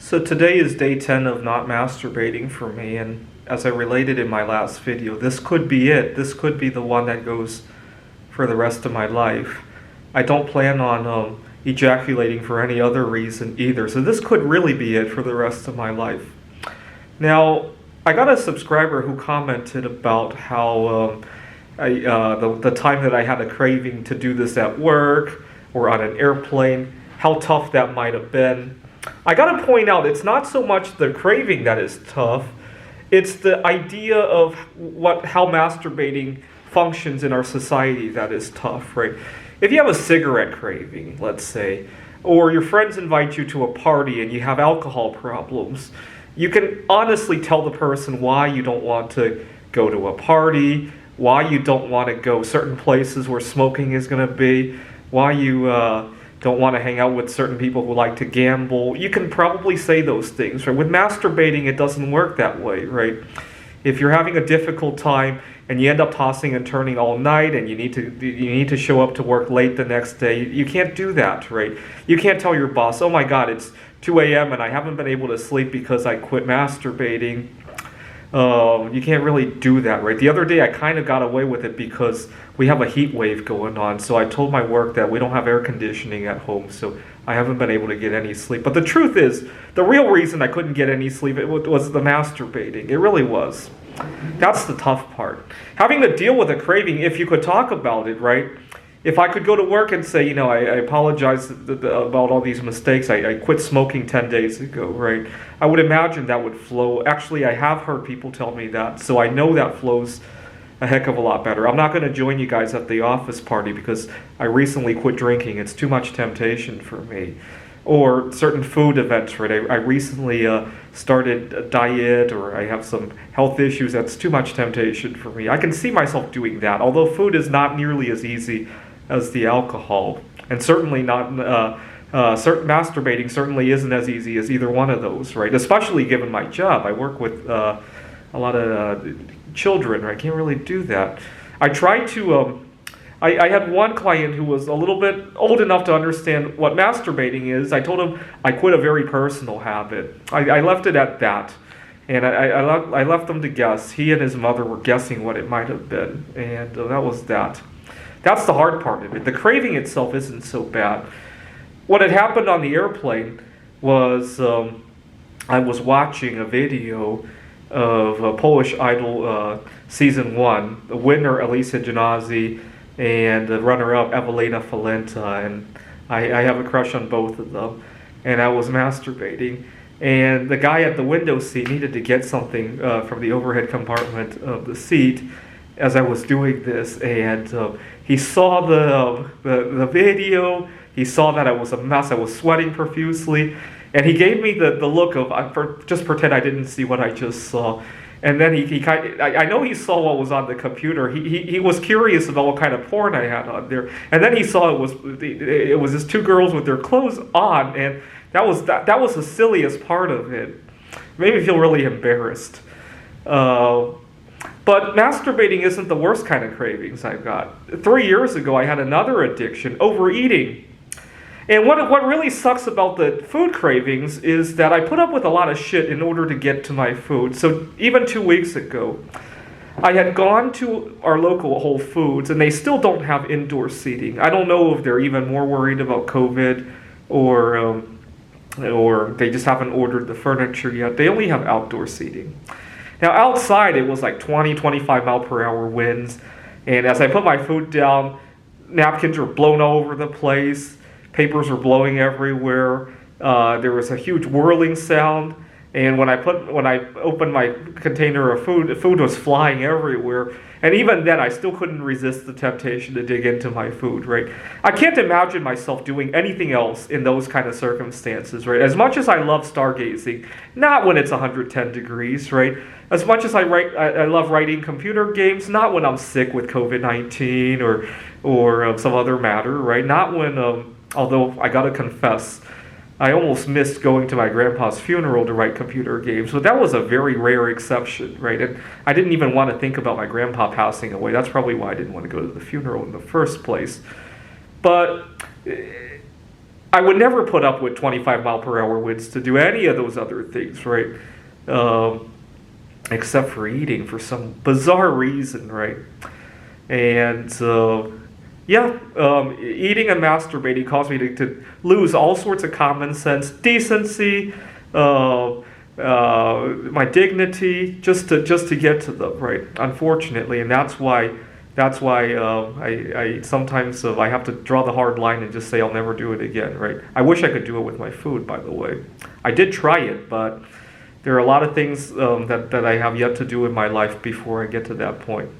So today is day 10 of not masturbating for me, and as I related in my last video, this could be it. This could be the one that goes for the rest of my life. I don't plan on ejaculating for any other reason either, so this could really be it for the rest of my life. Now, I got a subscriber who commented about how the time that I had a craving to do this at work or on an airplane, how tough that might have been. I gotta point out, it's not so much the craving that is tough, it's the idea of how masturbating functions in our society that is tough, right? If you have a cigarette craving, let's say, or your friends invite you to a party and you have alcohol problems, you can honestly tell the person why you don't want to go to a party, why you don't want to go certain places where smoking is going to be, why you don't want to hang out with certain people who like to gamble. You can probably say those things, right? With masturbating, it doesn't work that way, right? If you're having a difficult time and you end up tossing and turning all night and you need to show up to work late the next day, you can't do that, right? You can't tell your boss, oh my God, it's 2 a.m. and I haven't been able to sleep because I quit masturbating. You can't really do that, right? The other day I kind of got away with it because we have a heat wave going on. So I told my work that we don't have air conditioning at home, so I haven't been able to get any sleep. But the truth is, the real reason I couldn't get any sleep was the masturbating. It really was. That's the tough part. Having to deal with a craving, if you could talk about it, right? If I could go to work and say, I apologize about all these mistakes. I quit smoking 10 days ago, right? I would imagine that would flow. Actually, I have heard people tell me that, so I know that flows a heck of a lot better. I'm not going to join you guys at the office party because I recently quit drinking. It's too much temptation for me. Or certain food events, right? I recently started a diet, or I have some health issues. That's too much temptation for me. I can see myself doing that, although food is not nearly as easy as the alcohol, and certainly not masturbating certainly isn't as easy as either one of those, right? Especially given my job. I work with a lot of children, right? I can't really do that. I tried to I had one client who was a little bit old enough to understand what masturbating is. I told him I quit a very personal habit. I left it at that. And I left them to guess. He and his mother were guessing what it might have been. And that was that. That's the hard part of it. The craving itself isn't so bad. What had happened on the airplane was I was watching a video of Polish Idol Season 1. The winner, Elisa Genasi, and the runner-up, Evelina Falenta. And I have a crush on both of them. And I was masturbating. And the guy at the window seat needed to get something from the overhead compartment of the seat as I was doing this. And he saw the video. He saw that I was a mess. I was sweating profusely. And he gave me the look of, just pretend I didn't see what I just saw. And then I know he saw what was on the computer. He was curious about what kind of porn I had on there. And then he saw it was just two girls with their clothes on, and that was the silliest part of it. It made me feel really embarrassed. But masturbating isn't the worst kind of cravings I've got. 3 years ago, I had another addiction, overeating. And what really sucks about the food cravings is that I put up with a lot of shit in order to get to my food. So even 2 weeks ago, I had gone to our local Whole Foods, and they still don't have indoor seating. I don't know if they're even more worried about COVID or they just haven't ordered the furniture yet. They only have outdoor seating. Now outside, it was like 20, 25 mile per hour winds. And as I put my food down, napkins were blown all over the place. Papers were blowing everywhere. There was a huge whirling sound, and when I opened my container of food was flying everywhere. And even then, I still couldn't resist the temptation to dig into my food. Right? I can't imagine myself doing anything else in those kind of circumstances. Right? As much as I love stargazing, not when it's 110 degrees. Right? As much as I love writing computer games, not when I'm sick with COVID-19 or some other matter. Right? Not when although I gotta confess, I almost missed going to my grandpa's funeral to write computer games, but that was a very rare exception, right? And I didn't even want to think about my grandpa passing away. That's probably why I didn't want to go to the funeral in the first place. But I would never put up with 25 mile per hour winds to do any of those other things, right? Except for eating for some bizarre reason, right? And eating and masturbating caused me to lose all sorts of common sense, decency, my dignity, just to get to them, right? Unfortunately, and that's why I sometimes I have to draw the hard line and just say I'll never do it again, right? I wish I could do it with my food, by the way. I did try it, but there are a lot of things that I have yet to do in my life before I get to that point.